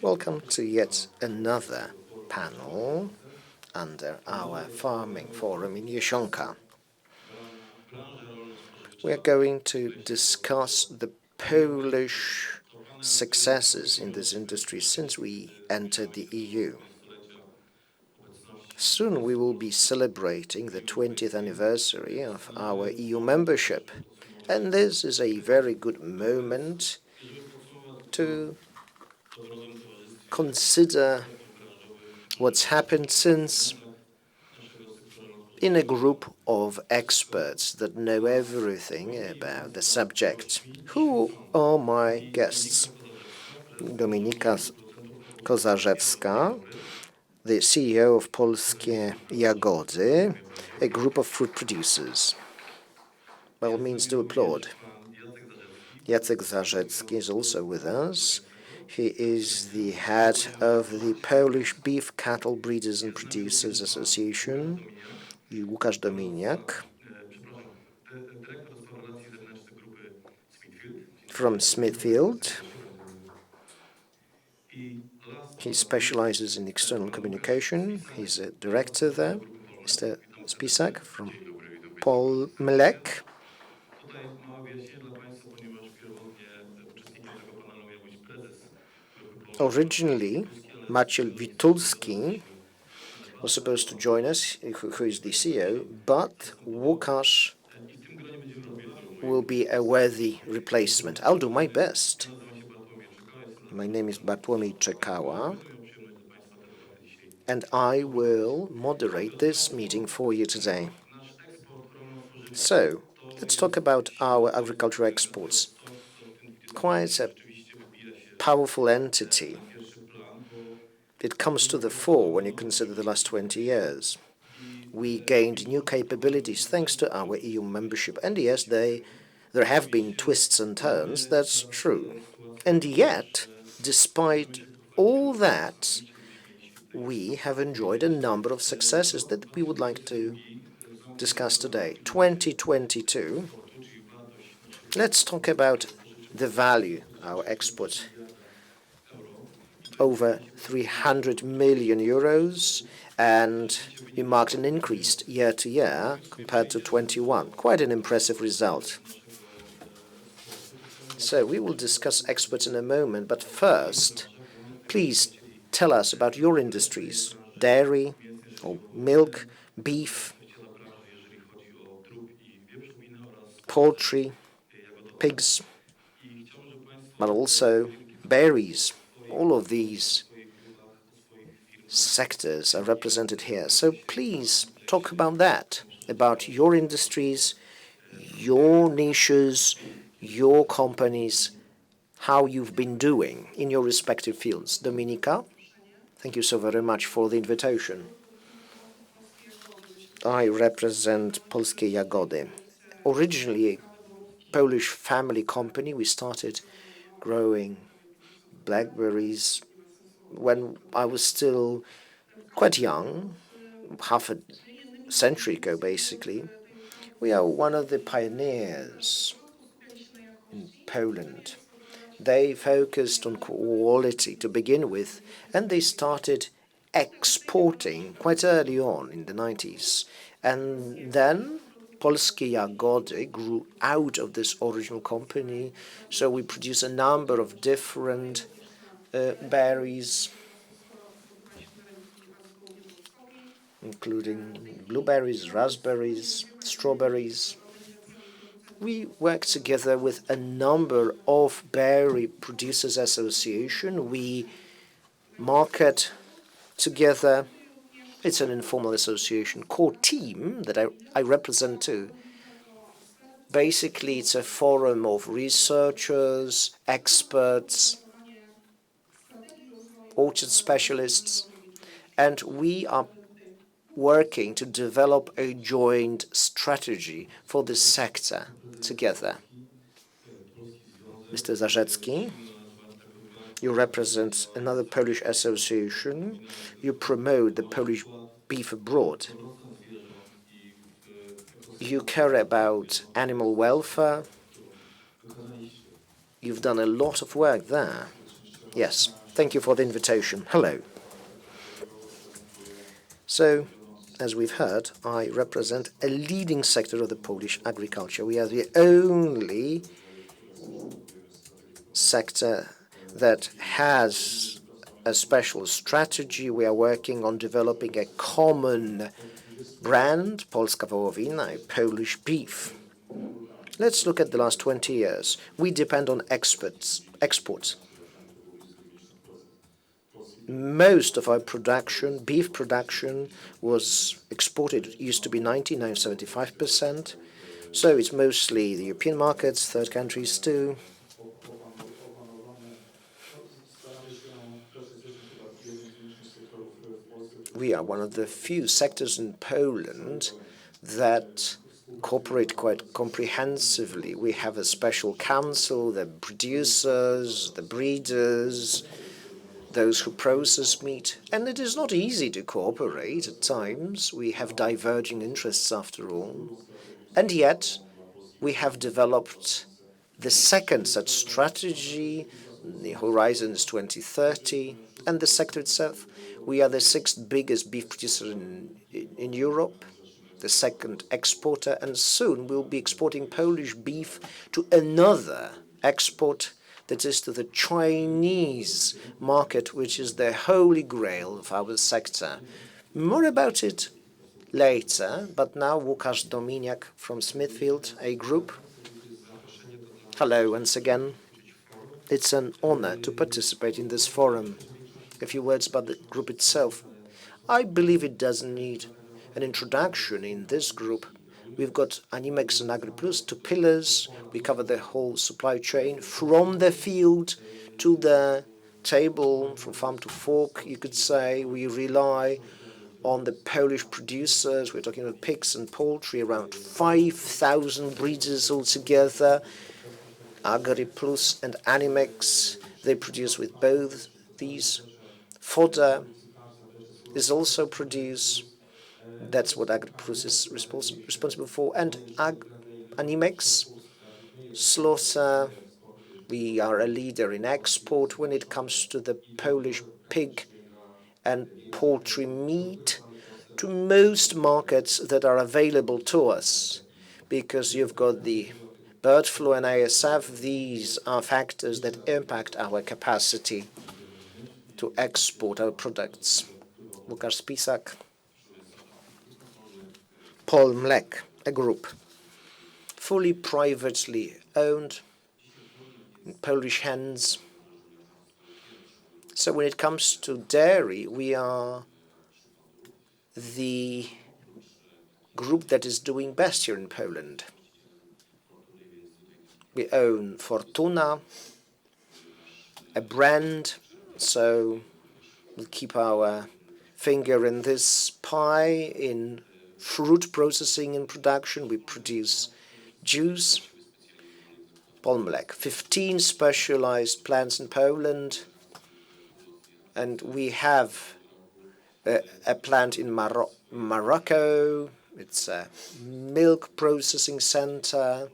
Welcome to yet another panel under our farming forum in Jasionka. We are going to discuss the Polish successes in this industry since we entered the EU. Soon we will be celebrating the 20th anniversary of our EU membership, and this is a very good moment to consider what's happened since in a group of experts that know everything about the subject. Who are my guests? Dominika Kozarzewska, the CEO of Polskie Jagody, a group of fruit producers. By all means, do applaud. Jacek Zarzecki is also with us. He is the head of the Polish Beef Cattle Breeders and Producers Association. Łukasz Dominiak from Smithfield. He specializes in external communication. He's a director there. Mr. Spisak from Polmlek. Originally, Marcin Witulski was supposed to join us, who is the CEO, but Łukasz will be a worthy replacement. I'll do my best. My name is Bartłomiej Czekała, and I will moderate this meeting for you today. So, let's talk about our agricultural exports. Quite a powerful entity. It comes to the fore when you consider the last 20 years. We gained new capabilities thanks to our EU membership. And yes, there have been twists and turns, that's true. And yet, despite all that, we have enjoyed a number of successes that we would like to discuss today. 2022, let's talk about the value, our export. Over 300 million euros, and we marked an increase year to year compared to 21. Quite an impressive result. So we will discuss exports in a moment, but first, please tell us about your industries, dairy or milk, beef, poultry, pigs, but also berries. All of these sectors are represented here. So please talk about that, about your industries, your niches, your companies, how you've been doing in your respective fields. Dominika, thank you so very much for the invitation. I represent Polskie Jagody. Originally a Polish family company, we started growing blackberries when I was still quite young, half a century ago, basically. We are one of the pioneers in Poland. They focused on quality to begin with, and they started exporting quite early on in the 90s. And then Polskie Jagody grew out of this original company, so we produce a number of different berries, including blueberries, raspberries, strawberries. We work together with a number of berry producers association. We market together. It's an informal association. Core team that I represent too. Basically, it's a forum of researchers, experts, orchard specialists, and we are working to develop a joint strategy for this sector together. Mr. Zarzecki, you represent another Polish association. You promote the Polish beef abroad. You care about animal welfare. You've done a lot of work there. Yes, Thank you for the invitation. Hello. So, as we've heard, I represent a leading sector of the Polish agriculture. We are the only sector that has a special strategy. We are working on developing a common brand, Polska Wołowina, Polish beef. Let's look at the last 20 years. We depend on exports. Most of our production, beef production, was exported. It used to be 90, now 75%. So it's mostly the European markets, third countries too. We are one of the few sectors in Poland that cooperate quite comprehensively. We have a special council, the producers, the breeders, those who process meat, and it is not easy to cooperate at times. We have diverging interests after all. And yet, we have developed the second such strategy. The horizon is 2030, and the sector itself, we are the sixth biggest beef producer in Europe, the second exporter, and soon we'll be exporting Polish beef to another export, that is to the Chinese market, which is the holy grail of our sector. More about it later, but now Łukasz, Dominiak from Smithfield, a group. Hello once again. It's an honor to participate in this forum. A few words about the group itself. I believe it doesn't need an introduction in this group. We've got Animex and Agri-Plus, two pillars. We cover the whole supply chain from the field to the table, from farm to fork, you could say. We rely on the Polish producers. We're talking about pigs and poultry, around 5,000 breeders altogether. Agri-Plus and Animex, they produce with both these. Fodder is also produced. That's what Agri-Plus is responsible for. And Animex, slaughter, we are a leader in export when it comes to the Polish pig and poultry meat to most markets that are available to us, because you've got the bird flu and ASF. These are factors that impact our capacity to export our products. Łukasz Spisak. Polmlek, a group, fully privately owned, in Polish hands. So when it comes to dairy, we are the group that is doing best here in Poland. We own Fortuna, a brand, so we keep our finger in this pie in fruit processing and production. We produce juice. Polmlek, 15 specialized plants in Poland, and we have a plant in Morocco. It's a milk processing center,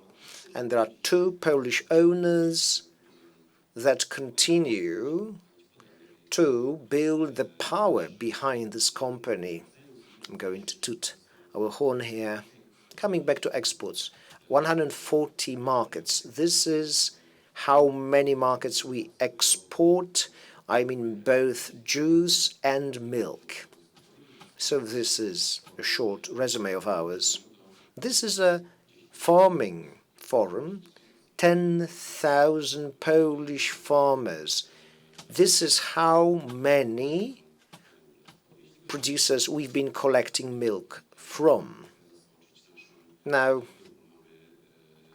and there are two Polish owners that continue to build the power behind this company. I'm going to toot our horn here. Coming back to exports, 140 markets. This is how many markets we export. I mean both juice and milk. So this is a short resume of ours. This is a farming forum. 10,000 Polish farmers. This is how many producers we've been collecting milk from. Now,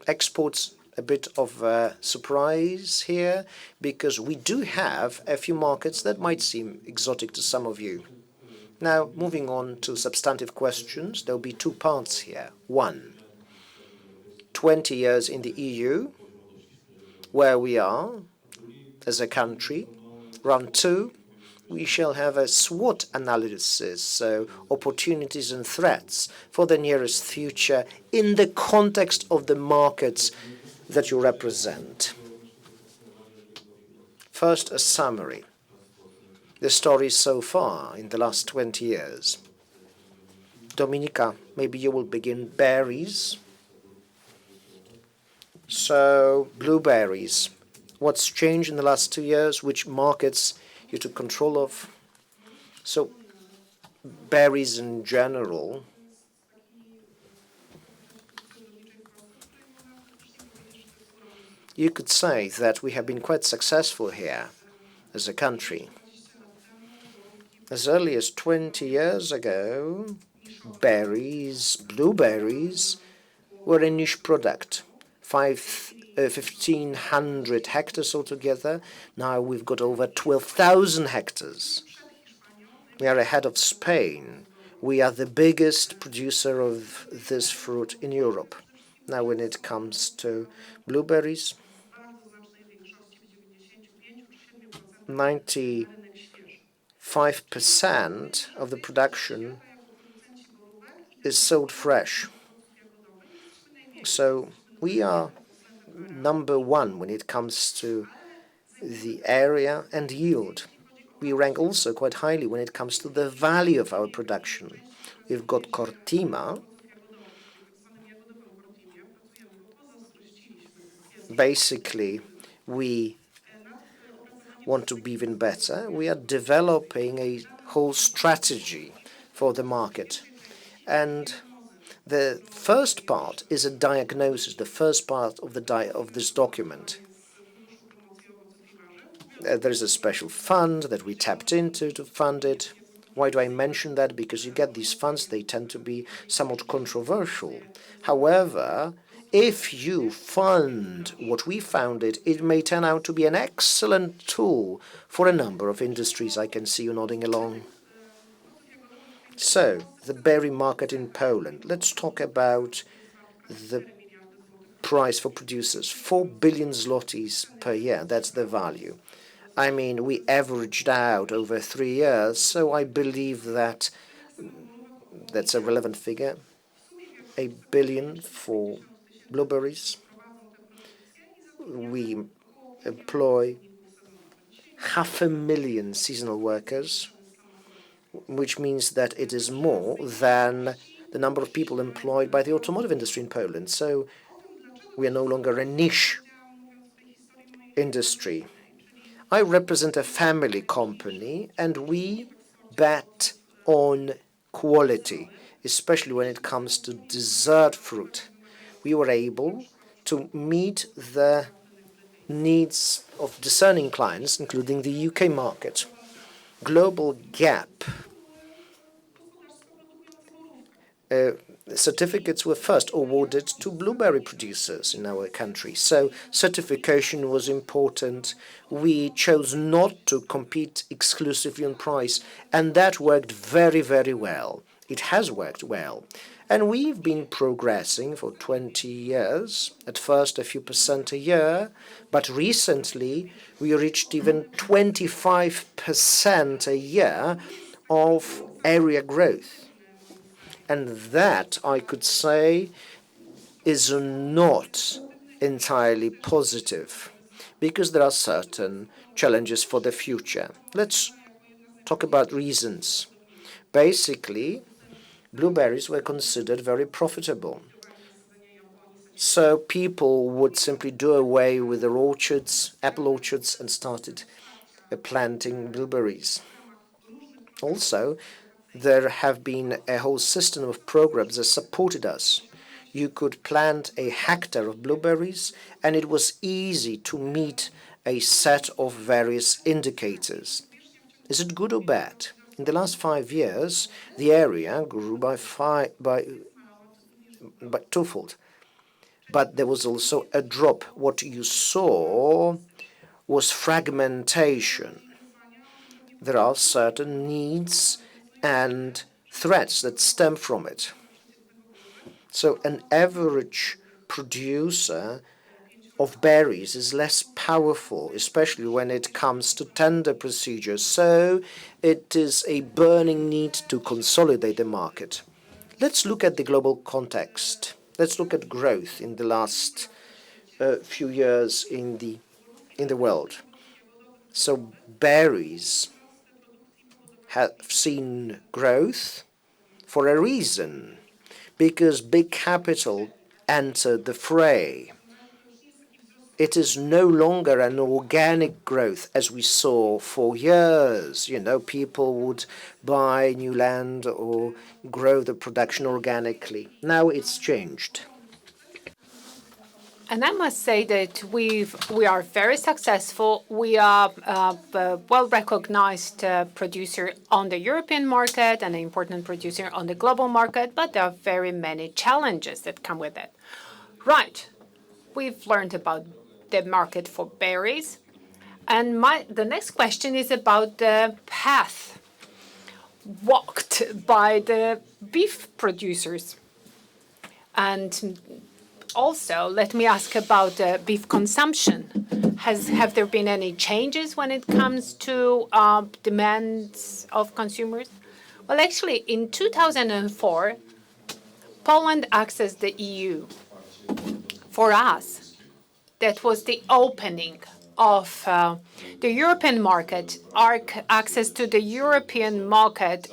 exports, a bit of a surprise here, because we do have a few markets that might seem exotic to some of you. Now, moving on to substantive questions, there'll be two parts here. One, 20 years in the EU, where we are as a country. Round two, we shall have a SWOT analysis, so opportunities and threats for the nearest future in the context of the markets that you represent. First, a summary. the story so far in the last 20 years. Dominika, maybe you will begin. Berries. So, blueberries. What's changed in the last 2 years? Which markets you took control of? So, berries in general. You could say that we have been quite successful here as a country. As early as 20 years ago, berries, blueberries, were a niche product. 1,500 hectares altogether. Now we've got over 12,000 hectares. We are ahead of Spain. We are the biggest producer of this fruit in Europe. Now when it comes to blueberries, 95% of the production is sold fresh. So we are number one when it comes to the area and yield. We rank also quite highly when it comes to the value of our production. We've got Cortima. Basically, we want to be even better. We are developing a whole strategy for the market. And the first part is a diagnosis, the first part of this document. There's a special fund that we tapped into to fund it. Why do I mention that? Because you get these funds, they tend to be somewhat controversial. However, if you fund what we founded, it may turn out to be an excellent tool for a number of industries. I can see you nodding along. So, the berry market in Poland. Let's talk about the price for producers. 4 billion zlotys per year, that's the value. I mean, we averaged out over 3 years, so I believe that that's a relevant figure. 8 billion for blueberries. We employ 500,000 seasonal workers, which means that it is more than the number of people employed by the automotive industry in Poland. So we are no longer a niche industry. I represent a family company, and we bet on quality, especially when it comes to dessert fruit. We were able to meet the needs of discerning clients, including the UK market. Global Gap certificates were first awarded to blueberry producers in our country. So certification was important. We chose not to compete exclusively on price, and that worked very, very well. It has worked well. And we've been progressing for 20 years, at first a few percent a year, but recently we reached even 25% a year of area growth. And that, I could say, is not entirely positive, because there are certain challenges for the future. Let's talk about reasons. Basically, blueberries were considered very profitable. So people would simply do away with their orchards, apple orchards, and started planting blueberries. Also, there have been a whole system of programs that supported us. You could plant a hectare of blueberries, and it was easy to meet a set of various indicators. Is it good or bad? In the last 5 years, the area grew by twofold. But there was also a drop. What you saw was fragmentation. There are certain needs and threats that stem from it. So an average producer of berries is less powerful, especially when it comes to tender procedures. So it is a burning need to consolidate the market. Let's look at the global context. Let's look at growth in the last few years in the world. So berries have seen growth for a reason, because big capital entered the fray. It is no longer an organic growth as we saw for years. People would buy new land or grow the production organically. Now it's changed. And I must say that we are very successful. We are a well-recognized producer on the European market and an important producer on the global market, but there are very many challenges that come with it. Right. We've learned about the market for berries. And the next question is about the path walked by the beef producers. And also, let me ask about beef consumption. Have there been any changes when it comes to demands of consumers? Well, actually, in 2004, Poland accessed the EU. For us, that was the opening of the European market, our access to the European market,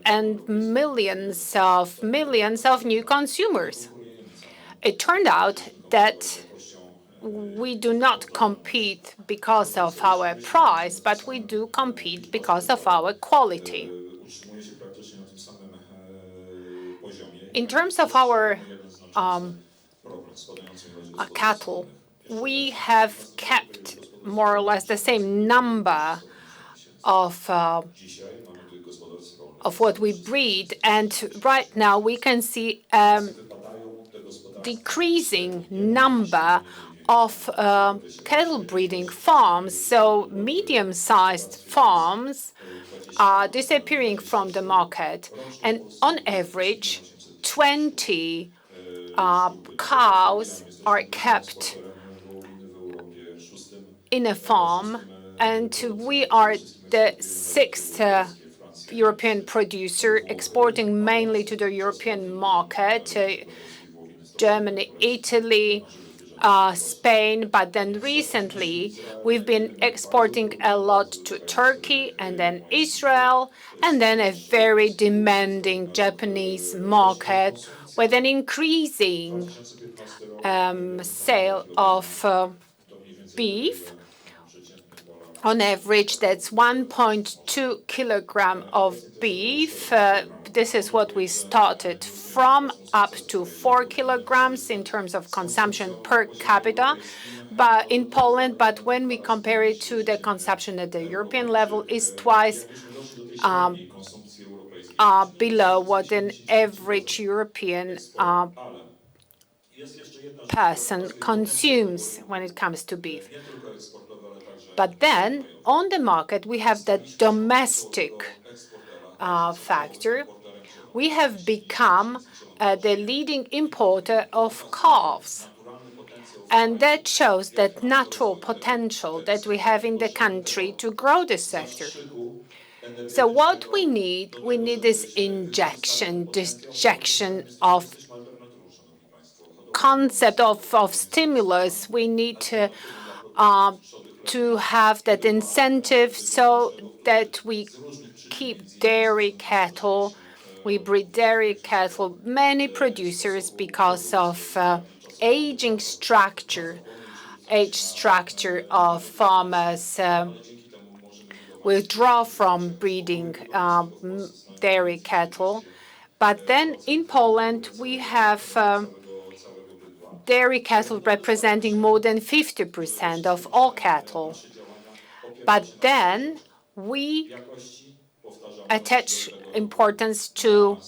and millions of new consumers. It turned out that we do not compete because of our price, but we do compete because of our quality. In terms of our cattle, we have kept more or less the same number of what we breed, and right now we can see decreasing number of cattle breeding farms. So medium-sized farms are disappearing from the market, and on average, 20 cows are kept in a farm, and we are the sixth European producer, exporting mainly to the European market, Germany, Italy, Spain, but then recently we've been exporting a lot to Turkey and then Israel, and then a very demanding Japanese market with an increasing sale of beef. On average, that's 1.2 kilogram of beef. This is what we started from, up to 4 kilograms in terms of consumption per capita, but in Poland. But when we compare it to the consumption at the European level, is twice below what an average European person consumes when it comes to beef. But then on the market, we have the domestic factor. We have become the leading importer of calves. And that shows that natural potential that we have in the country to grow this sector. So what we need this injection of concept of stimulus. We need to have that incentive so that we keep dairy cattle, we breed dairy cattle. Many producers, because of age structure of farmers, withdraw from breeding dairy cattle. But then in Poland, we have dairy cattle representing more than 50% of all cattle. But then we attach importance to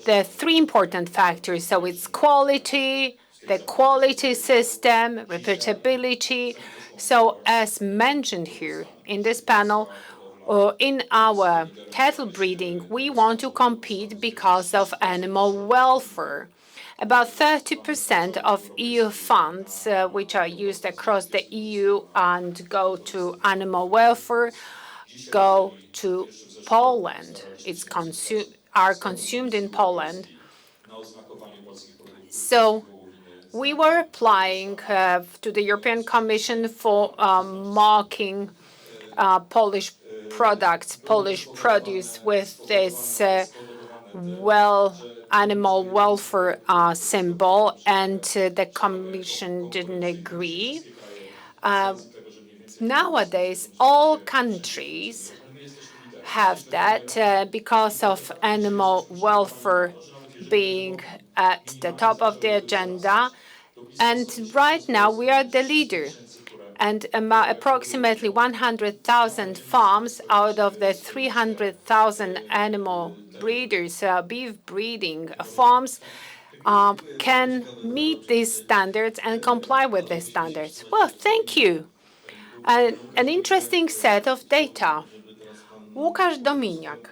the three important factors. So it's quality, the quality system, repeatability. So as mentioned here in this panel, in our cattle breeding, we want to compete because of animal welfare. About 30% of EU funds, which are used across the EU and go to animal welfare, go to Poland. Are consumed in Poland. So we were applying to the European Commission for marking Polish products, Polish produce with this animal welfare symbol, and the Commission didn't agree. Nowadays, all countries have that because of animal welfare being at the top of the agenda. And right now, we are the leader. And approximately 100,000 farms out of the 300,000 animal breeders, beef breeding farms, can meet these standards and comply with these standards. Well, thank you. An interesting set of data. Łukasz, Dominiak.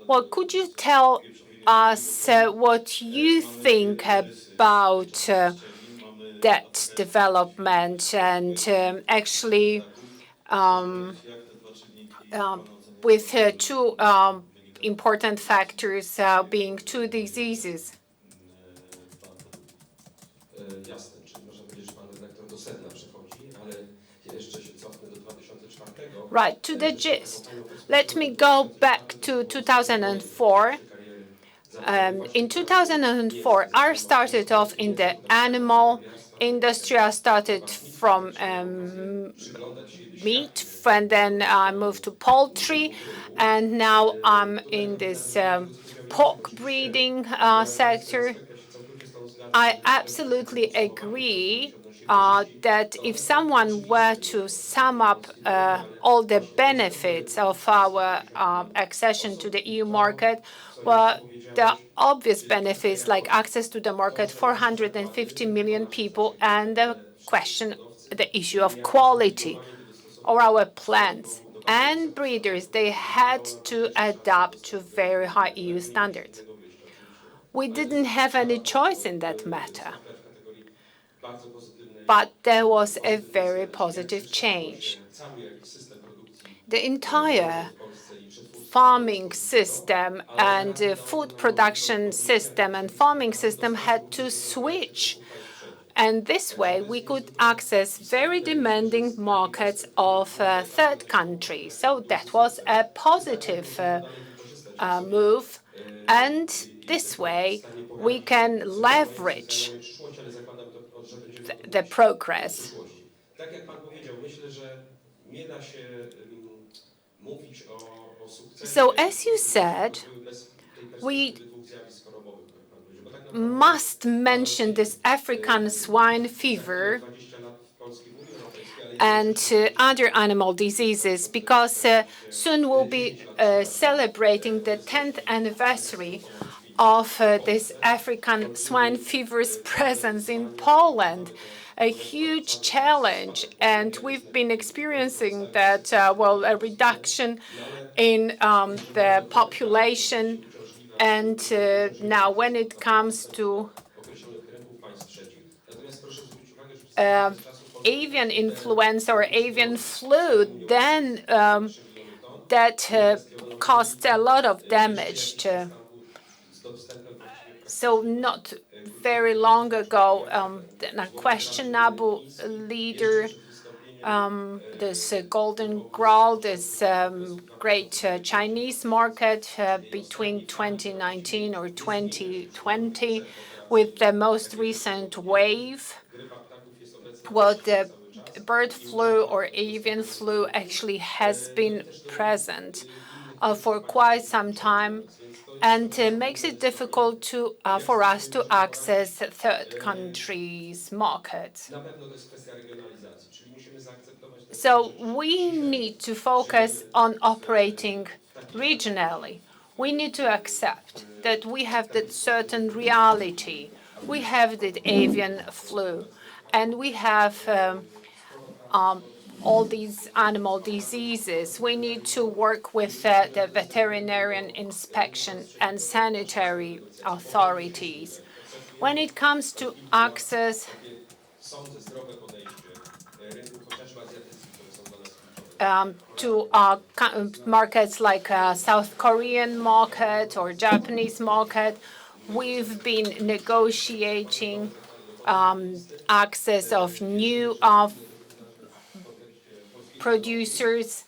Well, could you tell us what you think about that development and actually with two important factors being two diseases? Jasne, czyli można powiedzieć, że pan redaktor do sedna przechodzi, ale jeszcze się cofnę do 2004. Right, to the gist. Let me go back to 2004. In 2004, I started off in the animal industry. I started from meat, and then I moved to poultry, and now I'm in this pork breeding sector. I absolutely agree that if someone were to sum up all the benefits of our accession to the EU market, well, the obvious benefits like access to the market, 450 million people, and the issue of quality, or our plants and breeders, they had to adapt to very high EU standards. We didn't have any choice in that matter. But there was a very positive change. The entire farming system and food production system and farming system had to switch. And this way, we could access very demanding markets of third countries. So that was a positive move. And this way, we can leverage the progress. So, as you said, we must mention this African swine fever and other animal diseases, because soon we'll be celebrating the 10th anniversary of this African swine fever's presence in Poland. A huge challenge, and we've been experiencing that, a reduction in the population. And now when it comes to avian influenza or avian flu, then that caused a lot of damage. So not very long ago, a questionable leader, this Golden Grail, this great Chinese market between 2019 or 2020, with the most recent wave. Well, the bird flu or avian flu actually has been present for quite some time, and makes it difficult for us to access third countries' markets. So we need to focus on operating regionally. We need to accept that we have that certain reality. We have the avian flu, and we have all these animal diseases. We need to work with the veterinarian inspection and sanitary authorities. When it comes to access to markets like South Korean market or Japanese market, we've been negotiating access of new producers.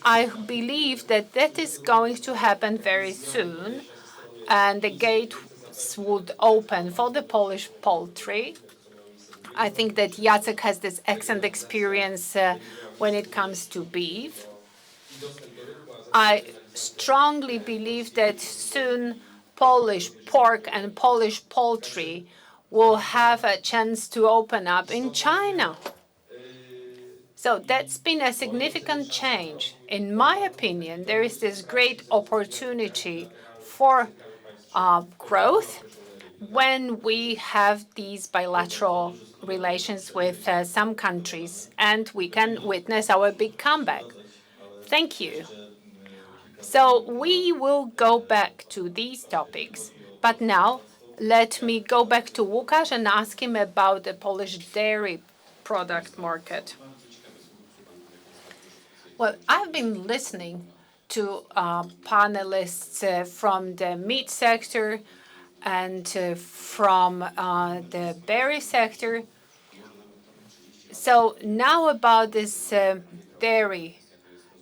I believe that that is going to happen very soon, and the gates would open for the Polish poultry. I think that Jacek has this excellent experience when it comes to beef. I strongly believe that soon Polish pork and Polish poultry will have a chance to open up in China. So that's been a significant change. In my opinion, there is this great opportunity for growth when we have these bilateral relations with some countries, and we can witness our big comeback. Thank you. So we will go back to these topics, but now let me go back to Łukasz and ask him about the Polish dairy product market. Well, I've been listening to panelists from the meat sector and from the dairy sector. So now about this dairy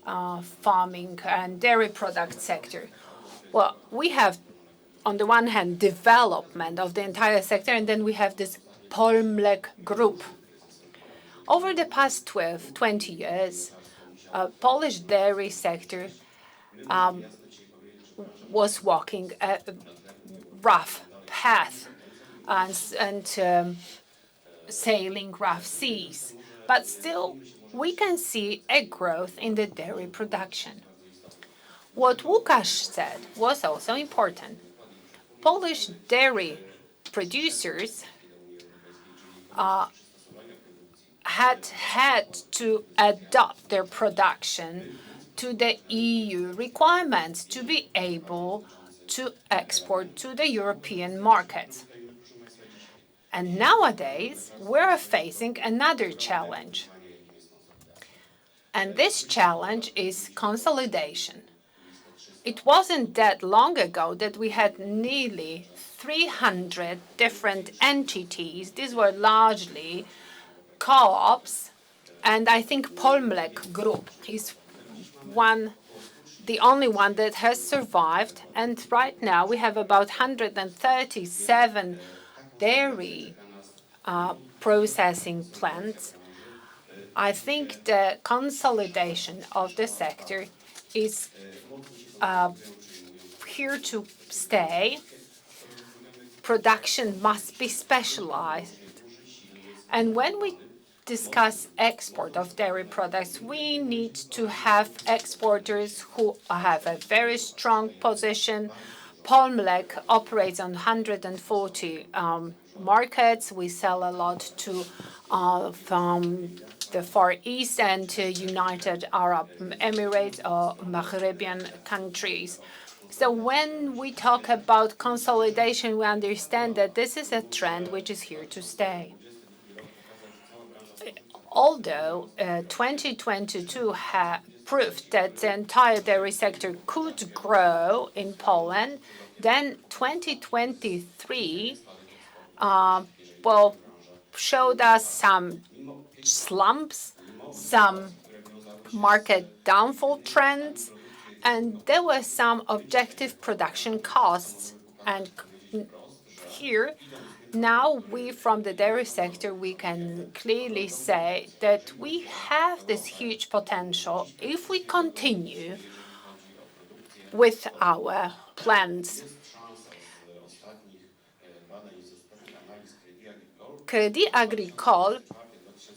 farming and dairy product sector. Well, we have, on the one hand, development of the entire sector, and then we have this Polmlek group. Over the past 20 years, Polish dairy sector was walking a rough path and sailing rough seas. But still, we can see a growth in the dairy production. What Łukasz said was also important. Polish dairy producers had to adapt their production to the EU requirements to be able to export to the European markets. And nowadays, we're facing another challenge. And this challenge is consolidation. It wasn't that long ago that we had nearly 300 different entities. These were largely co-ops, and I think Polmlek Group is the only one that has survived. And right now we have about 137 dairy processing plants. I think the consolidation of the sector is here to stay. Production must be specialized. And when we discuss export of dairy products, we need to have exporters who have a very strong position. Polmlek operates on 140 markets. We sell a lot to from the Far East and to United Arab Emirates or Maghrebian countries. So when we talk about consolidation, we understand that this is a trend which is here to stay. Although 2022 proved that the entire dairy sector could grow in Poland, then 2023 showed us some slumps, some market downfall trends, and there were some objective production costs. And here, now we from the dairy sector, we can clearly say that we have this huge potential if we continue with our plans. Crédit Agricole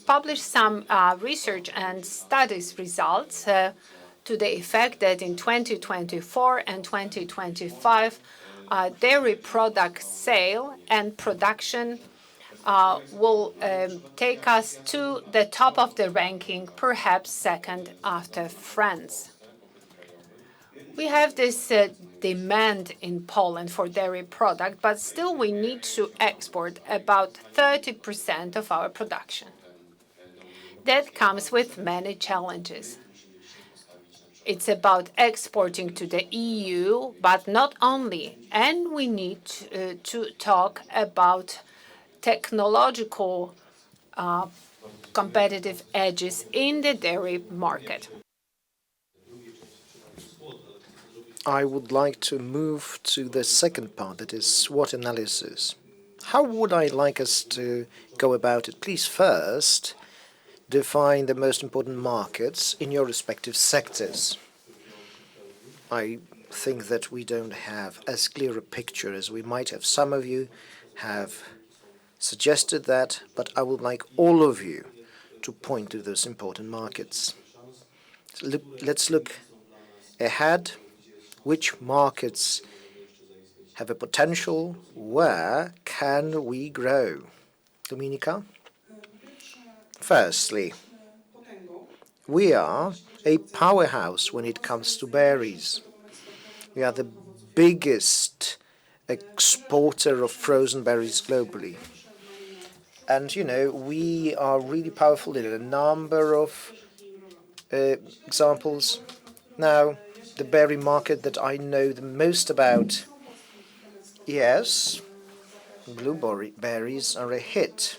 published some research and studies results to the effect that in 2024 and 2025, dairy product sale and production will take us to the top of the ranking, perhaps second after France. We have this demand in Poland for dairy product, but still we need to export about 30% of our production. That comes with many challenges. It's about exporting to the EU, but not only. And we need to talk about technological competitive edges in the dairy market. I would like to move to the second part, that is SWOT analysis. How would I like us to go about it? Please first define the most important markets in your respective sectors. I think that we don't have as clear a picture as we might have. Some of you have suggested that, but I would like all of you to point to those important markets. Let's look ahead. Which markets have a potential? Where can we grow? Dominika? Firstly, we are a powerhouse when it comes to berries. We are the biggest exporter of frozen berries globally. And, we are really powerful in a number of examples. Now, the berry market that I know the most about, yes, blueberries are a hit.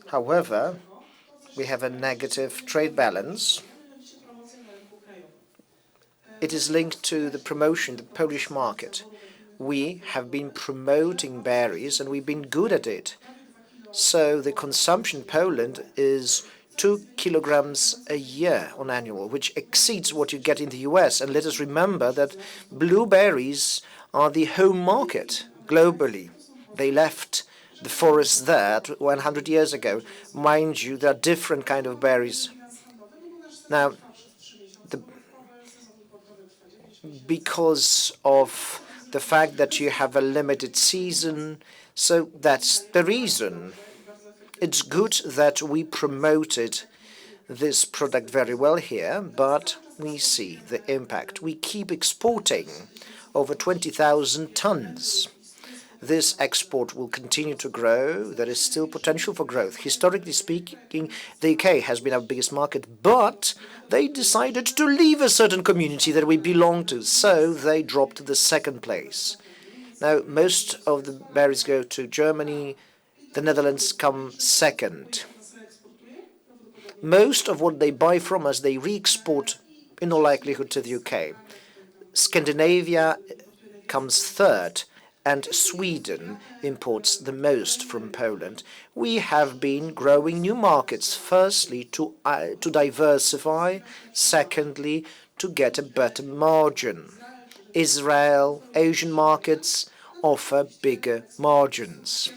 However, we have a negative trade balance. It is linked to the promotion, the Polish market. We have been promoting berries and we've been good at it. So the consumption in Poland is 2 kilograms a year on annual, which exceeds what you get in the US. And let us remember that blueberries are the home market globally. They left the forests there 100 years ago. Mind you, there are different kind of berries. Now, because of the fact that you have a limited season, so that's the reason. It's good that we promoted this product very well here, but we see the impact. We keep exporting over 20,000 tons. This export will continue to grow. There is still potential for growth. Historically speaking, the UK has been our biggest market, but they decided to leave a certain community that we belong to, so they dropped to the second place. Now, most of the berries go to Germany. The Netherlands come second. Most of what they buy from us, they re-export in all likelihood to the UK. Scandinavia comes third, and Sweden imports the most from Poland. We have been growing new markets, firstly to diversify, secondly to get a better margin. Israel, Asian markets offer bigger margins.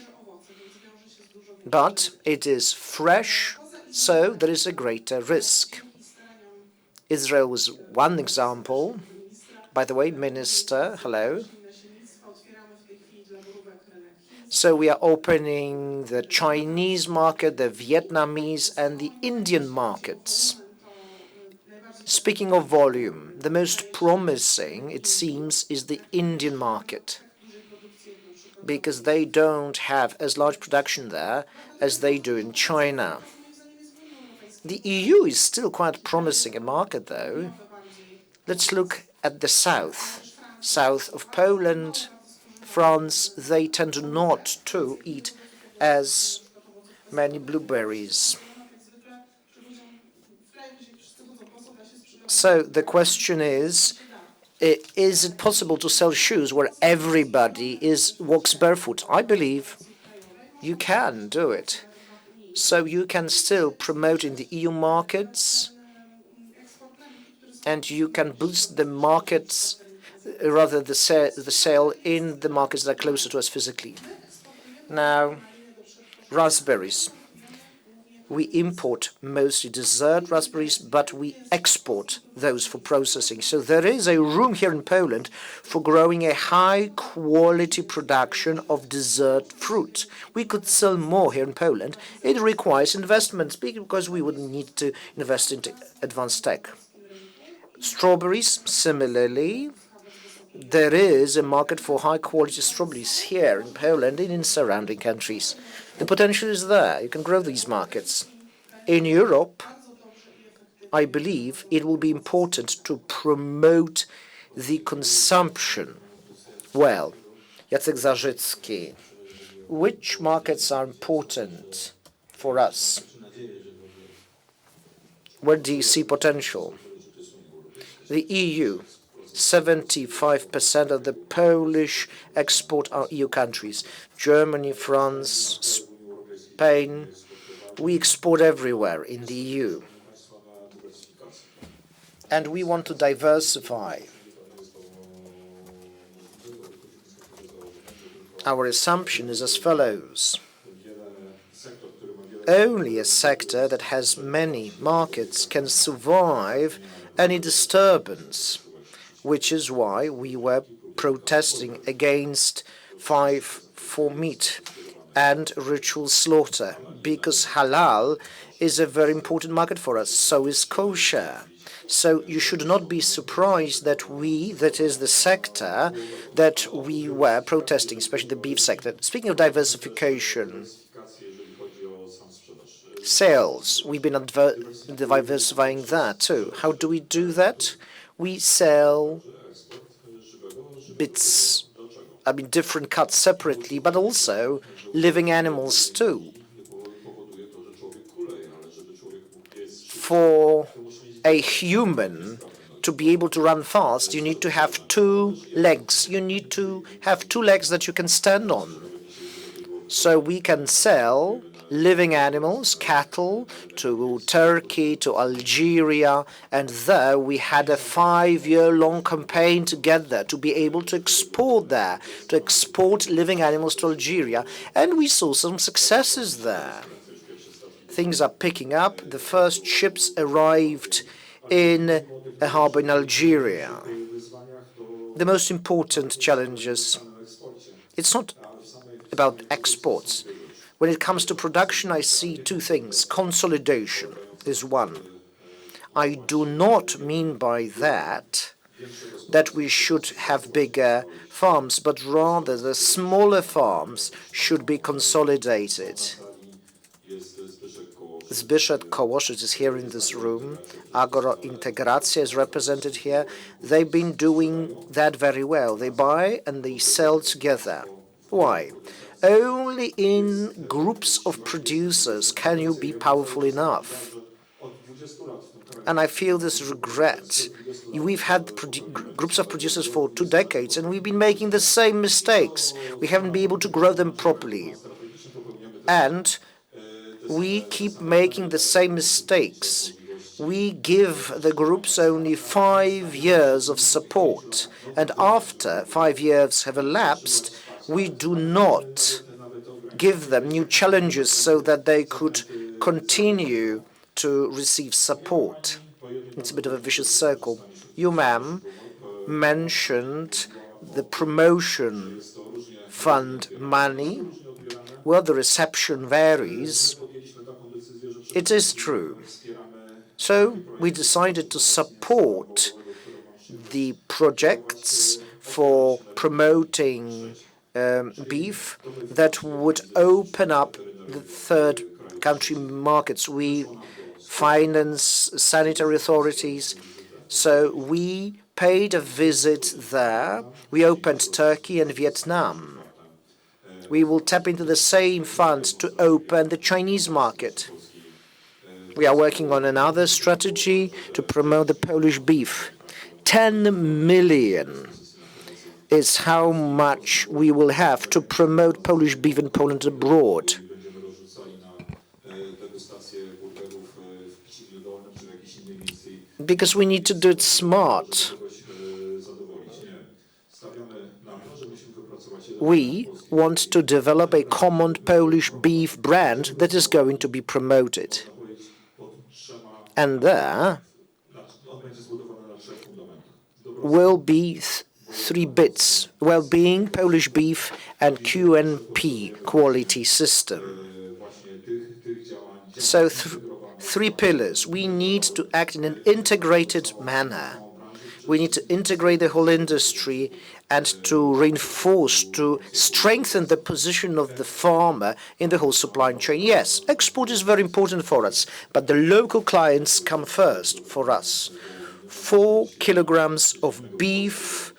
But it is fresh, so there is a greater risk. Israel was one example. By the way, Minister, hello. So we are opening the Chinese market, the Vietnamese, and the Indian markets. Speaking of volume, the most promising, it seems, is the Indian market, because they don't have as large production there as they do in China. The EU is still quite promising a market, though. Let's look at the south of Poland, France. They tend not to eat as many blueberries. So the question is it possible to sell shoes where everybody walks barefoot? I believe you can do it. So you can still promote in the EU markets, and you can boost the markets, rather the sale in the markets that are closer to us physically. Now, raspberries. We import mostly dessert raspberries, but we export those for processing. So there is a room here in Poland for growing a high-quality production of dessert fruit. We could sell more here in Poland. It requires investments because we would need to invest into advanced tech. Strawberries, similarly. There is a market for high-quality strawberries here in Poland and in surrounding countries. The potential is there. You can grow these markets. In Europe, I believe it will be important to promote the consumption. Well, Jacek Zarzecki which markets are important for us? Where do you see potential? The EU. 75% of the Polish export are EU countries. Germany, France, Spain. We export everywhere in the EU. And we want to diversify. Our assumption is as follows. Only a sector that has many markets can survive any disturbance, which is why we were protesting against 5 for meat and ritual slaughter, because halal is a very important market for us, so is kosher. So you should not be surprised that we, that is the sector that we were protesting, especially the beef sector. Speaking of diversification, sales, we've been diversifying that too. How do we do that? We sell bits, different cuts separately, but also living animals too. For a human to be able to run fast, you need to have 2 legs. You need to have 2 legs that you can stand on. So we can sell living animals, cattle, to Turkey, to Algeria, and there we had a 5-year-long campaign together to be able to export there, to export living animals to Algeria, and we saw some successes there. Things are picking up. The first ships arrived in a harbor in Algeria. The most important challenges, it's not about exports. When it comes to production, I see 2 things. Consolidation is one. I do not mean by that we should have bigger farms, but rather the smaller farms should be consolidated. Zbyszek Kołoszyc is here in this room. Agrointegracja is represented here. They've been doing that very well. They buy and they sell together. Why? Only in groups of producers can you be powerful enough. And I feel this regret. We've had groups of producers for 2 decades, and we've been making the same mistakes. We haven't been able to grow them properly. And we keep making the same mistakes. We give the groups only 5 years of support, and after 5 years have elapsed, we do not give them new challenges so that they could continue to receive support. It's a bit of a vicious circle. You, ma'am, mentioned the promotion fund money. Well, the reception varies. It is true. So we decided to support the projects for promoting beef that would open up the 3rd country markets. We finance sanitary authorities. So we paid a visit there. We opened Turkey and Vietnam. We will tap into the same funds to open the Chinese market. We are working on another strategy to promote the Polish beef. 10 million is how much we will have to promote Polish beef in Poland abroad. Because we need to do it smart. We want to develop a common Polish beef brand that is going to be promoted. And there will be 3 bits: well-being, Polish beef, and QNP, quality system. So 3 pillars. We need to act in an integrated manner. We need to integrate the whole industry and to reinforce, to strengthen the position of the farmer in the whole supply chain. Yes, export is very important for us, but the local clients come first for us. 4 kilograms of beef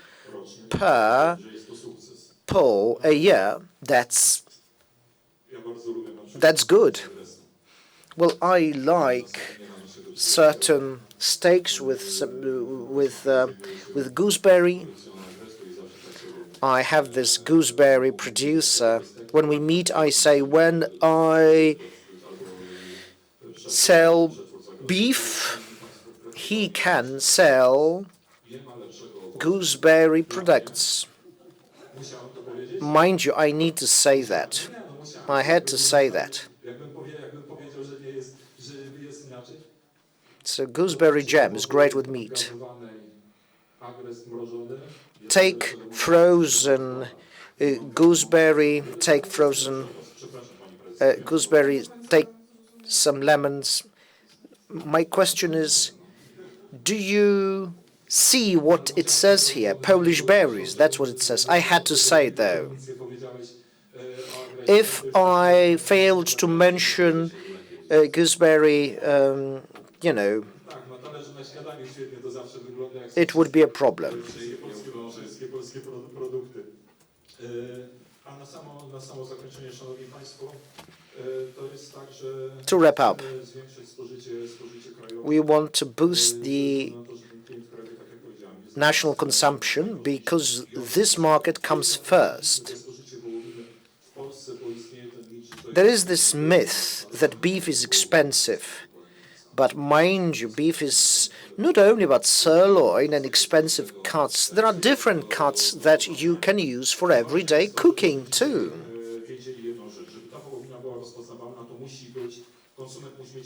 per pole a year, that's That's good. Well, I like certain steaks with gooseberry. I have this gooseberry producer. When we meet, I say, when I sell beef, he can sell gooseberry products. Mind you, I need to say that. I had to say that. So gooseberry jam is great with meat. Take frozen gooseberry, take some lemons. My question is, do you see what it says here? Polish berries, that's what it says. I had to say, though. If I failed to mention gooseberry, it would be a problem. To wrap up, we want to boost the national consumption because this market comes first. There is this myth that beef is expensive. But mind you, beef is not only about sirloin and expensive cuts. There are different cuts that you can use for everyday cooking too.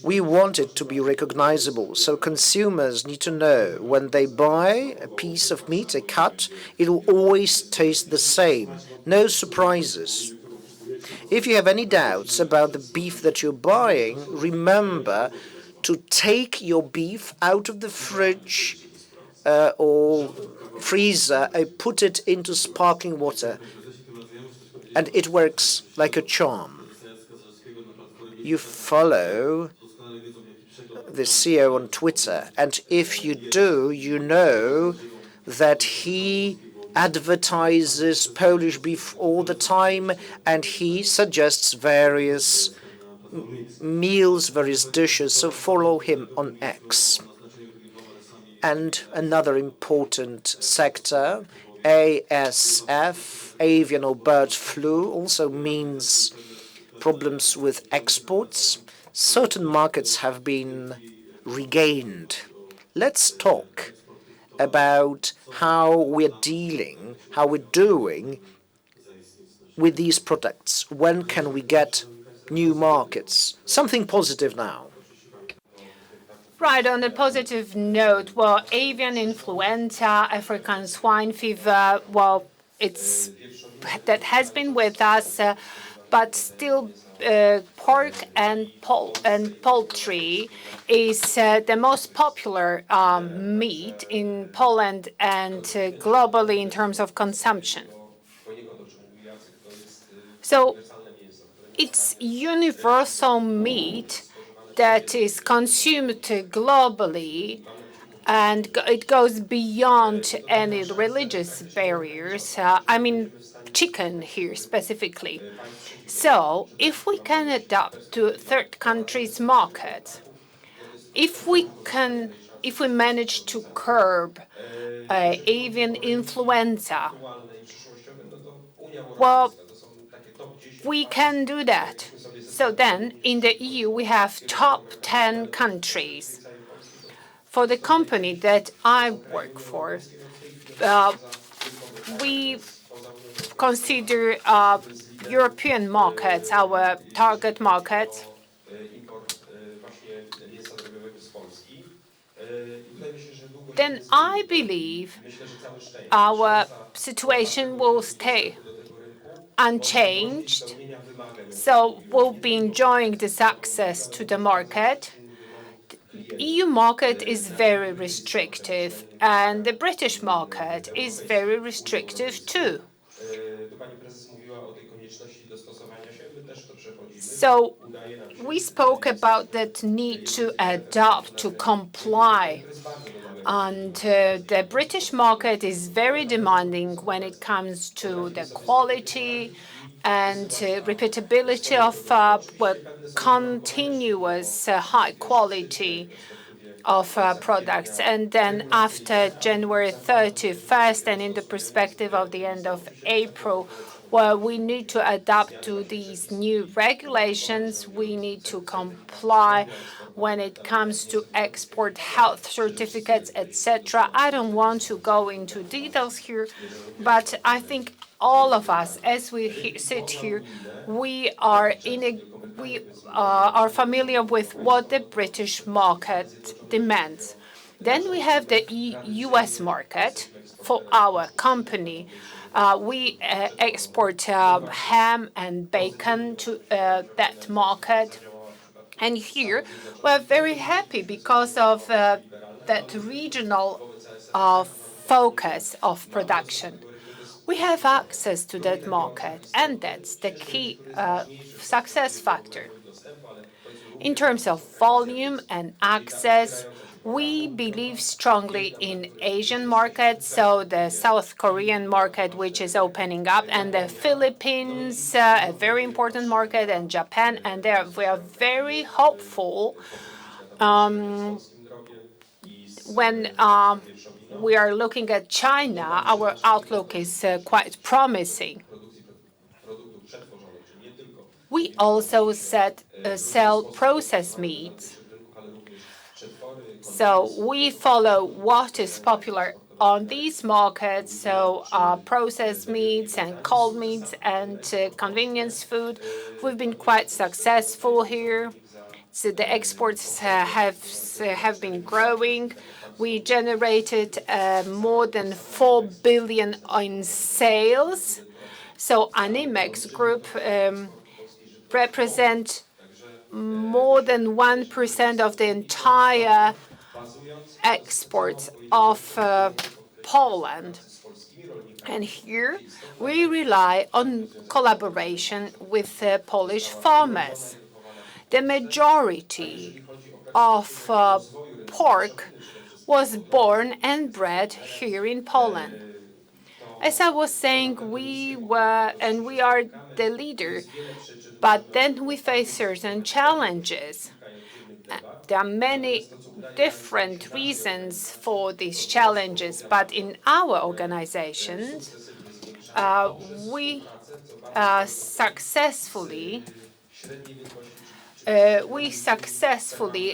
We want it to be recognizable, so consumers need to know when they buy a piece of meat, a cut, it will always taste the same. No surprises. If you have any doubts about the beef that you're buying, remember to take your beef out of the fridge or freezer and put it into sparkling water. And it works like a charm. You follow the CEO on Twitter, and if you do, you know that he advertises Polish beef all the time, and he suggests various meals, various dishes, so follow him on X. And another important sector, ASF, avian or bird flu, also means problems with exports. Certain markets have been regained. Let's talk about how we're doing with these products. When can we get new markets? Something positive now. Right, on a positive note, well, avian influenza, African swine fever, well, that has been with us, but still pork and poultry is the most popular meat in Poland and globally in terms of consumption. So it's universal meat that is consumed globally, and it goes beyond any religious barriers. I mean, chicken here specifically. So if we can adapt to third countries' markets, if we manage to curb avian influenza, well, we can do that. So then, in the EU, we have top 10 countries. For the company that I work for, we consider European markets our target markets. Then I believe our situation will stay unchanged. So we'll be enjoying this access to the market. The EU market is very restrictive, and the British market is very restrictive too. So we spoke about that need to adapt, to comply And the British market is very demanding when it comes to the quality and repeatability of continuous high quality of products. And then after January 31st, and in the perspective of the end of April, well, we need to adapt to these new regulations. We need to comply when it comes to export health certificates, etc. I don't want to go into details here, but I think all of us, as we sit here, we are familiar with what the British market demands. Then we have the US market for our company. We export ham and bacon to that market. And here we're very happy because of that regional focus of production. We have access to that market, and that's the key success factor. In terms of volume and access, we believe strongly in Asian markets, so the South Korean market, which is opening up, and the Philippines, a very important market, and Japan, and there we are very hopeful when we are looking at China. Our outlook is quite promising. We also sell processed meats. So we follow what is popular on these markets, so processed meats and cold meats and convenience food. We've been quite successful here. So the exports have been growing. We generated more than 4 billion in sales. So Animex Group represent more than 1% of the entire exports of Poland. And here we rely on collaboration with Polish farmers. The majority of pork was born and bred here in Poland. As I was saying, we are the leader, but then we face certain challenges. There are many different reasons for these challenges, but in our organizations, we successfully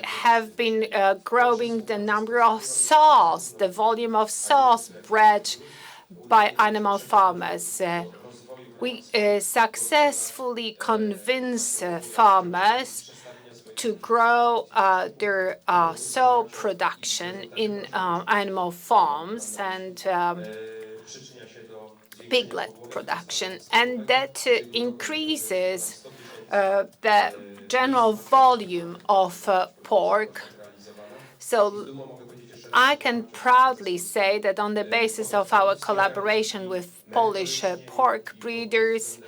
have been growing the number of sows, the volume of sows bred by animal farmers. We successfully convince farmers to grow their sow production in animal farms and piglet production, and that increases the general volume of pork. So I can proudly say that on the basis of our collaboration with Polish pork breeders,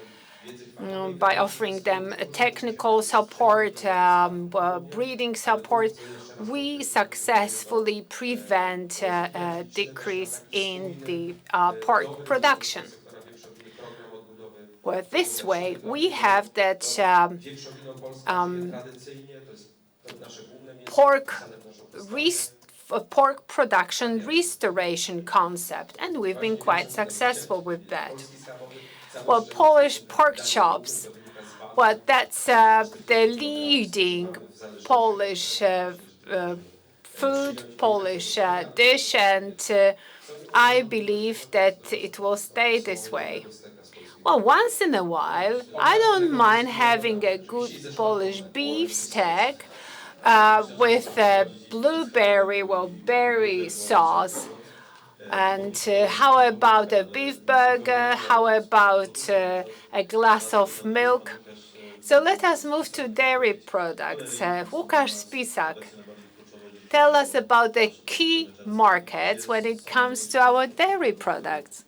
by offering them technical support, breeding support, we successfully prevent a decrease in the pork production. Well, this way, we have that pork production restoration concept, and we've been quite successful with that. Well, Polish pork chops, well, that's the leading Polish food, Polish dish, and I believe that it will stay this way. Well, once in a while, I don't mind having a good Polish beef steak with blueberry, well, berry sauce. And how about a beef burger? How about a glass of milk? So let us move to dairy products. Łukasz Spisak, tell us about the key markets when it comes to our dairy products.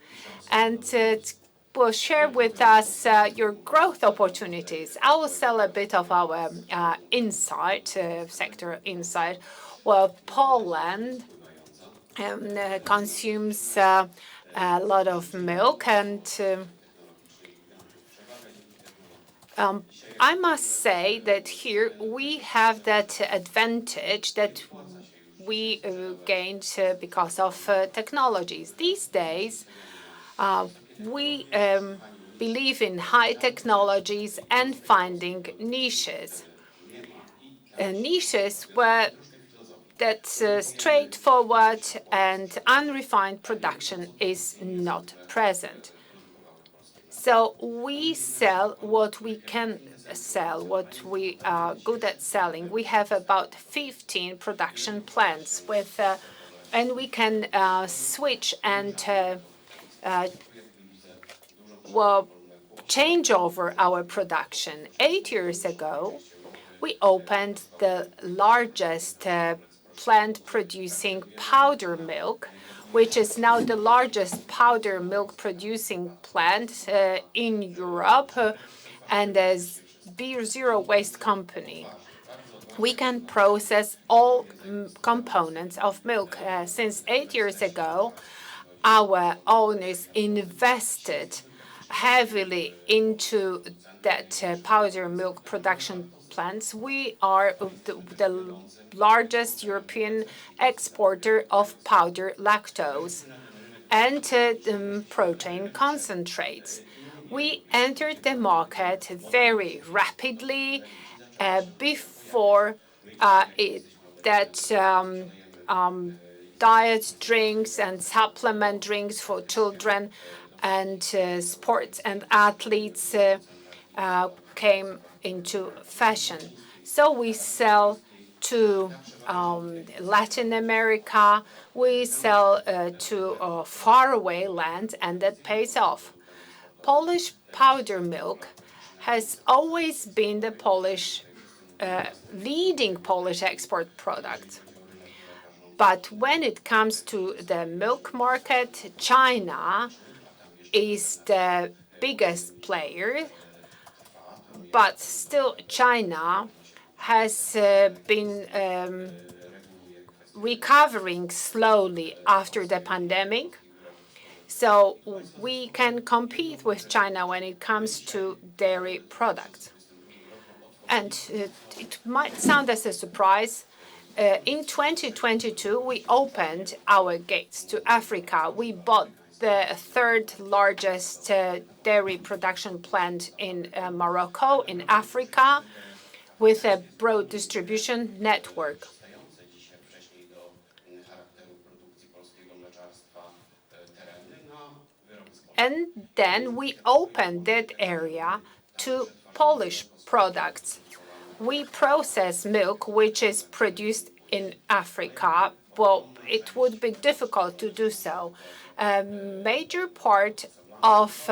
And will share with us your growth opportunities. I will sell a bit of our sector insight. Well, Poland consumes a lot of milk, and I must say that here we have that advantage that we gained because of technologies. These days, we believe in high technologies and finding niches. Niches where that straightforward and unrefined production is not present. So we sell what we can sell, what we are good at selling. We have about 15 production plants with, and we can switch and change over our production. 8 years ago, we opened the largest plant producing powder milk, which is now the largest powder milk producing plant in Europe, and as zero waste company. We can process all components of milk. Since 8 years ago, our owners invested heavily into that powder milk production plants. We are the largest European exporter of powder lactose and protein concentrates. We entered the market very rapidly before diet drinks and supplement drinks for children and sports and athletes came into fashion. So we sell to Latin America, we sell to faraway lands, and that pays off. Polish powder milk has always been the leading Polish export product. But when it comes to the milk market, China is the biggest player, but still China has been recovering slowly after the pandemic. So we can compete with China when it comes to dairy products. And it might sound as a surprise, in 2022, we opened our gates to Africa. We bought the third largest dairy production plant in Morocco, in Africa, with a broad distribution network. And then we opened that area to Polish products. We process milk which is produced in Africa. Well, it would be difficult to do so. A major part of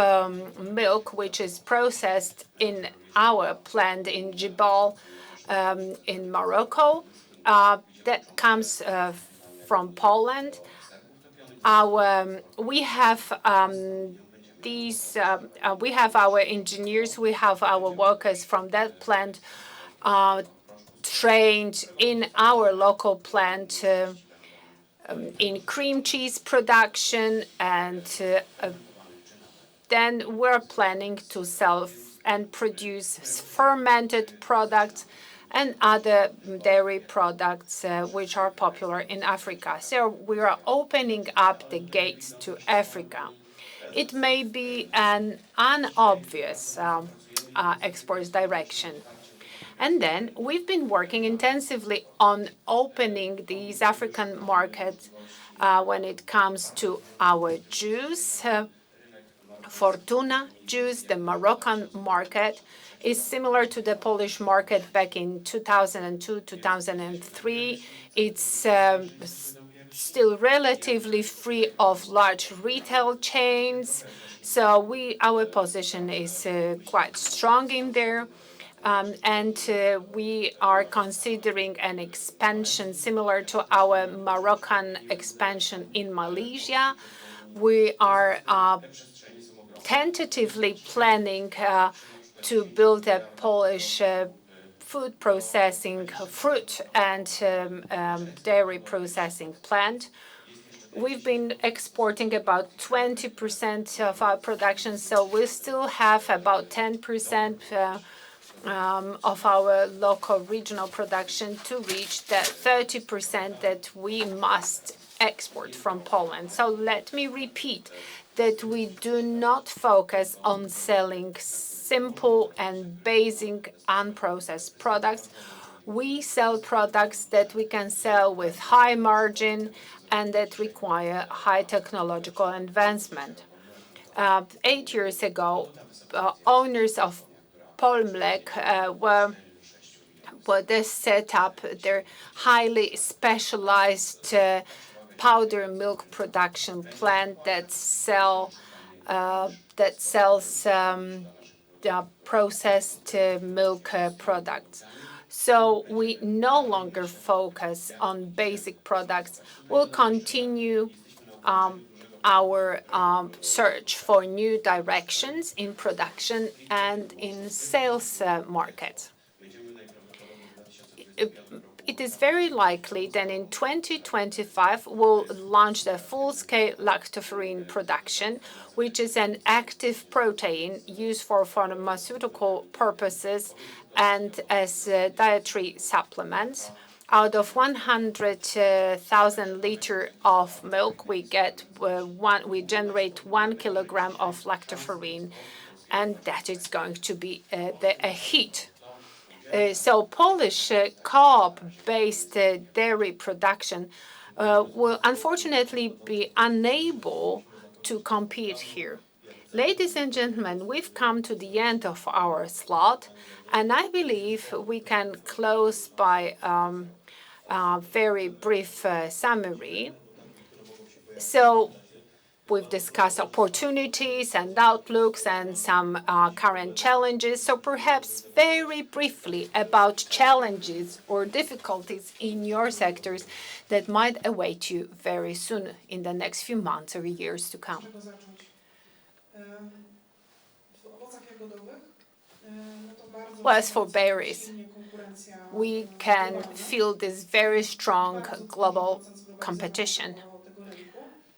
milk which is processed in our plant in Jibal in Morocco, that comes from Poland. We have we have our engineers, we have our workers from that plant trained in our local plant in cream cheese production, and then we're planning to sell and produce fermented products and other dairy products which are popular in Africa. So we are opening up the gates to Africa. It may be an unobvious export direction. And then we've been working intensively on opening these African markets when it comes to our juice. Fortuna juice, the Moroccan market, is similar to the Polish market back in 2002, 2003. It's still relatively free of large retail chains. So our position is quite strong in there. And we are considering an expansion similar to our Moroccan expansion in Malaysia. We are tentatively planning to build a Polish food processing, fruit and dairy processing plant. We've been exporting about 20% of our production, so we still have about 10% of our local regional production to reach the 30% that we must export from Poland. So let me repeat that we do not focus on selling simple and basic unprocessed products. We sell products that we can sell with high margin and that require high technological advancement. 8 years ago, owners of Polmlek they set up their highly specialized powder milk production plant that sells processed milk products. So we no longer focus on basic products. We'll continue our search for new directions in production and in sales markets. It is very likely that in 2025 we'll launch the full-scale lactoferrin production, which is an active protein used for pharmaceutical purposes and as dietary supplements. Out of 100,000 liters of milk, we generate 1 kilogram of lactoferrin, and that is going to be a hit. So Polish co-op-based dairy production will unfortunately be unable to compete here. Ladies and gentlemen, we've come to the end of our slot, and I believe we can close by a very brief summary. So we've discussed opportunities and outlooks and some current challenges. So perhaps very briefly about challenges or difficulties in your sectors that might await you very soon in the next few months or years to come. Well, as for berries, we can feel this very strong global competition.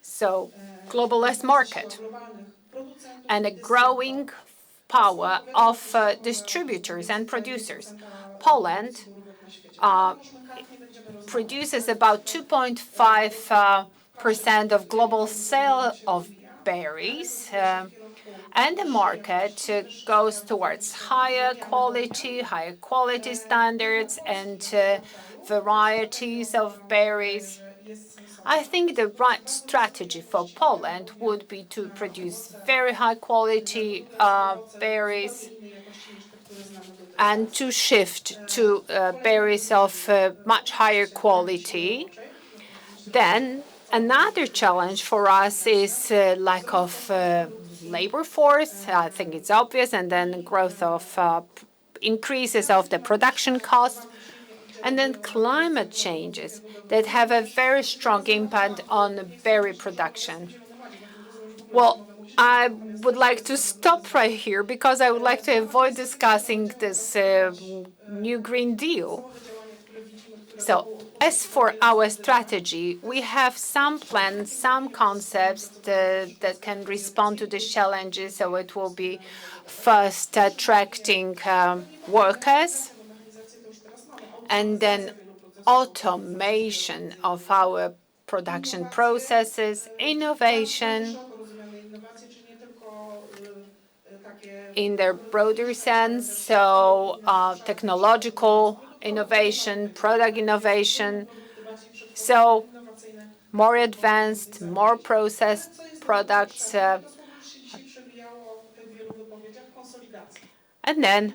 So globalist market and a growing power of distributors and producers. Poland produces about 2.5% of global sale of berries, and the market goes towards higher quality standards and varieties of berries. I think the right strategy for Poland would be to produce very high quality berries and to shift to berries of much higher quality. Then another challenge for us is lack of labor force. I think it's obvious, and then growth of increases of the production cost. And then climate changes that have a very strong impact on berry production. Well, I would like to stop right here because I would like to avoid discussing this new Green Deal. So as for our strategy, we have some plans, some concepts that can respond to these challenges. So it will be first attracting workers, and then automation of our production processes, innovation in their broader sense, so technological innovation, product innovation, so more advanced, more processed products. And then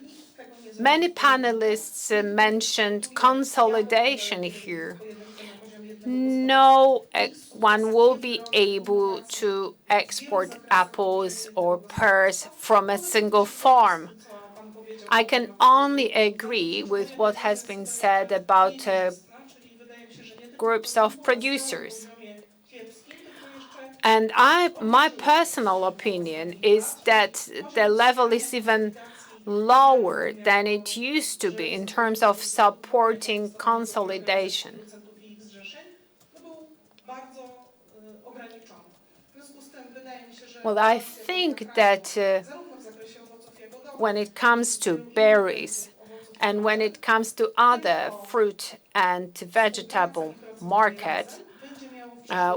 many panelists mentioned consolidation here. No one will be able to export apples or pears from a single farm. I can only agree with what has been said about groups of producers. And my personal opinion is that the level is even lower than it used to be in terms of supporting consolidation. Well, I think that when it comes to berries and when it comes to other fruit and vegetable market,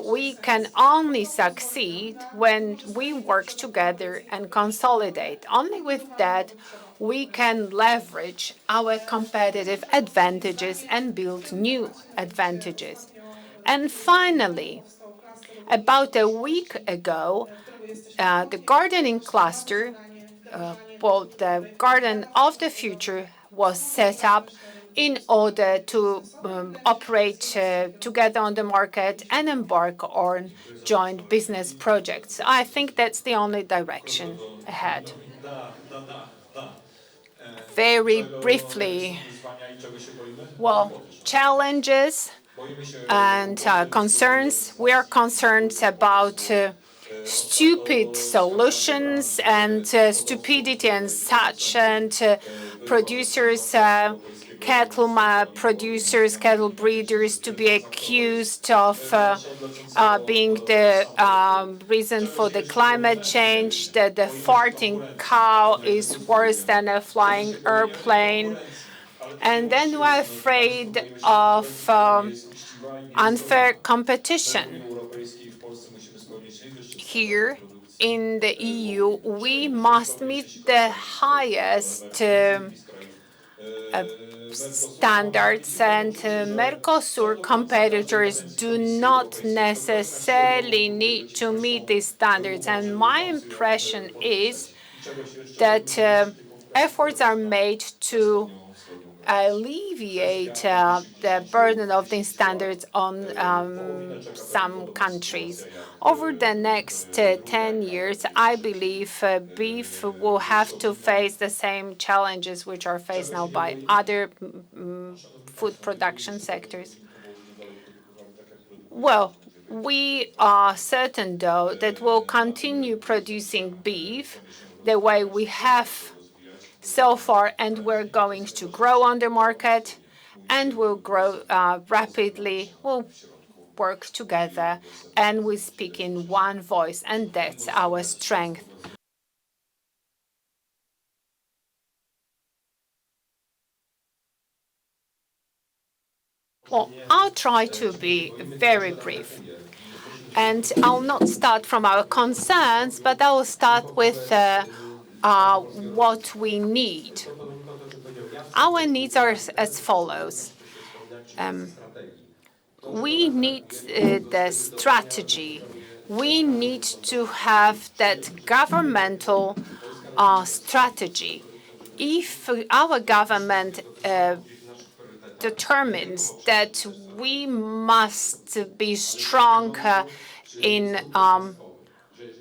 we can only succeed when we work together and consolidate. Only with that, we can leverage our competitive advantages and build new advantages. And finally, about a week ago, the gardening cluster, the Garden of the Future, was set up in order to operate together on the market and embark on joint business projects. I think that's the only direction ahead. Very briefly, well, challenges and concerns. We are concerned about stupid solutions and stupidity and such, and producers, cattle breeders to be accused of being the reason for the climate change, that the farting cow is worse than a flying airplane. And then we're afraid of unfair competition. Here in the EU, we must meet the highest standards, and Mercosur competitors do not necessarily need to meet these standards. And my impression is that efforts are made to alleviate the burden of these standards on some countries. Over the next 10 years, I believe beef will have to face the same challenges which are faced now by other food production sectors. Well, we are certain, though, that we'll continue producing beef the way we have so far, and we're going to grow on the market, and we'll grow rapidly. We'll work together, and we speak in one voice, and that's our strength. Well, I'll try to be very brief. And I'll not start from our concerns, but I will start with what we need. Our needs are as follows. We need the strategy. We need to have that governmental strategy. If our government determines that we must be strong in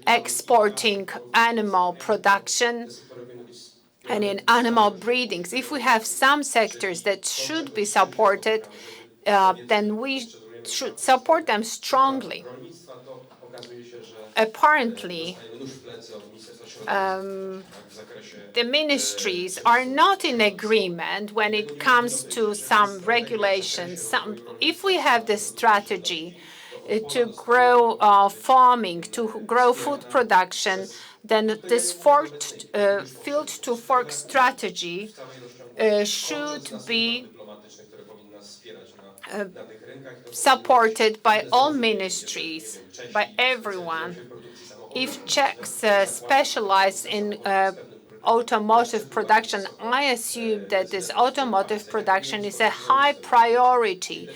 exporting animal production and in animal breedings, if we have some sectors that should be supported, then we should support them strongly. Apparently, the ministries are not in agreement when it comes to some regulations. If we have the strategy to grow farming, to grow food production, then this field to fork strategy should be supported by all ministries, by everyone. If Czechs specialize in automotive production, I assume that this automotive production is a high priority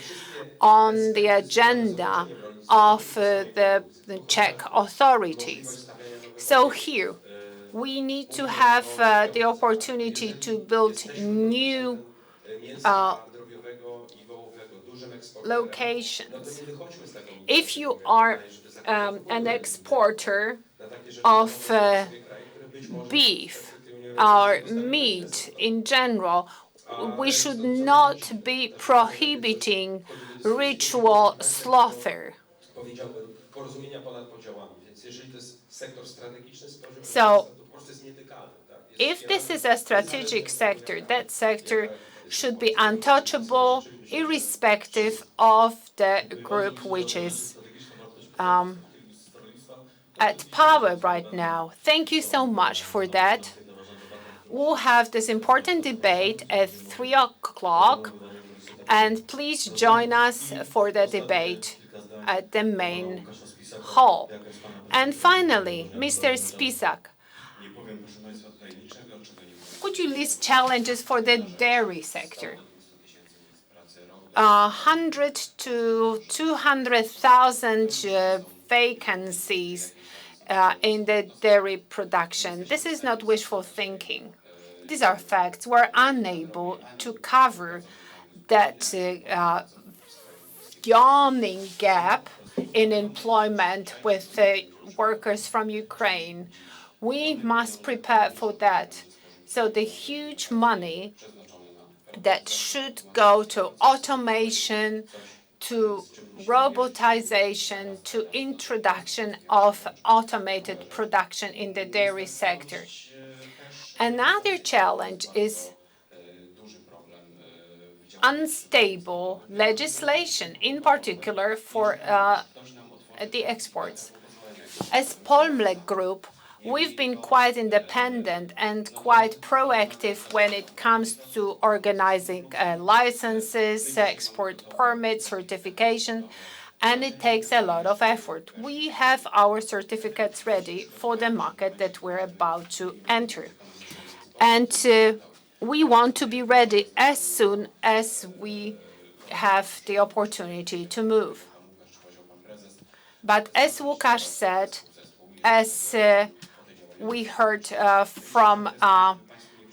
on the agenda of the Czech authorities. So here, we need to have the opportunity to build new locations. If you are an exporter of beef or meat in general, we should not be prohibiting ritual slaughter. So, if this is a strategic sector, that sector should be untouchable, irrespective of the group which is at power right now. Thank you so much for that. We'll have this important debate at 3 o'clock, and please join us for the debate at the main hall. And finally, Mr. Spisak, could you list challenges for the dairy sector? 100 to 200,000 vacancies in the dairy production. This is not wishful thinking. These are facts. We're unable to cover that yawning gap in employment with workers from Ukraine. We must prepare for that. So the huge money that should go to automation, to robotization, to introduction of automated production in the dairy sector. Another challenge is unstable legislation, in particular for the exports. As Polmlek Group, we've been quite independent and quite proactive when it comes to organizing licenses, export permits, certification, and it takes a lot of effort. We have our certificates ready for the market that we're about to enter. And we want to be ready as soon as we have the opportunity to move. But as Łukasz said, as we heard from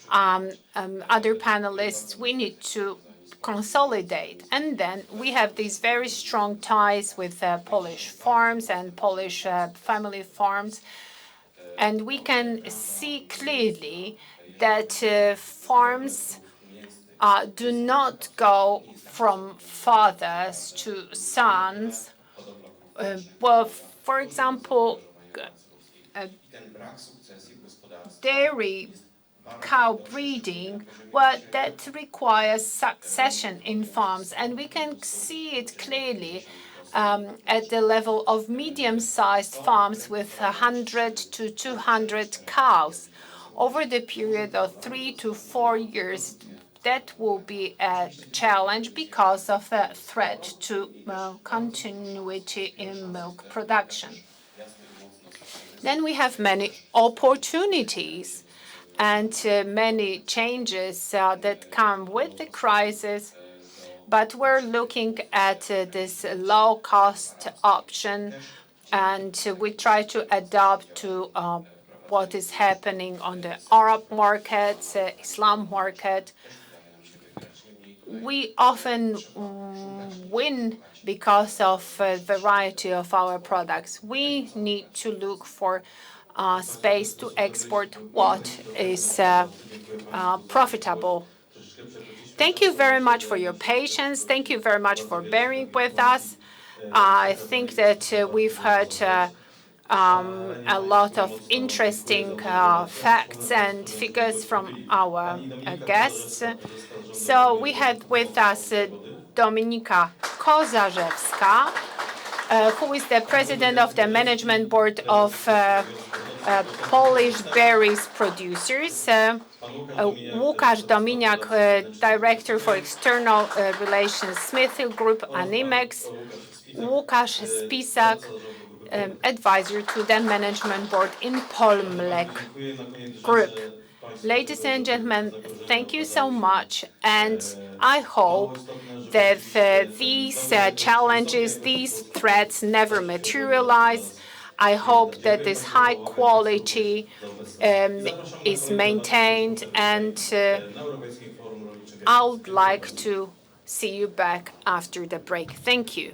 other panelists, we need to consolidate. And then we have these very strong ties with Polish farms and Polish family farms. And we can see clearly that farms do not go from fathers to sons. Well, for example, dairy cow breeding, well, that requires succession in farms, and we can see it clearly at the level of medium-sized farms with 100 to 200 cows. Over the period of 3 to 4 years, that will be a challenge because of the threat to continuity in milk production. Then we have many opportunities and many changes that come with the crisis, but we're looking at this low-cost option, and we try to adapt to what is happening on the Arab markets, Islam market. We often win because of a variety of our products. We need to look for space to export what is profitable. Thank you very much for your patience. Thank you very much for bearing with us. I think that we've heard a lot of interesting facts and figures from our guests. So we had with us Dominika Kozarzewska, who is the president of the management board of Polish berries producers. Łukasz Dominiak, director for external relations, Smithfield Group, Animex. Łukasz Spisak, advisor to the management board in Polmlek Group. Ladies and gentlemen, thank you so much, and I hope that these challenges, these threats never materialize. I hope that this high quality is maintained, and I would like to see you back after the break. Thank you.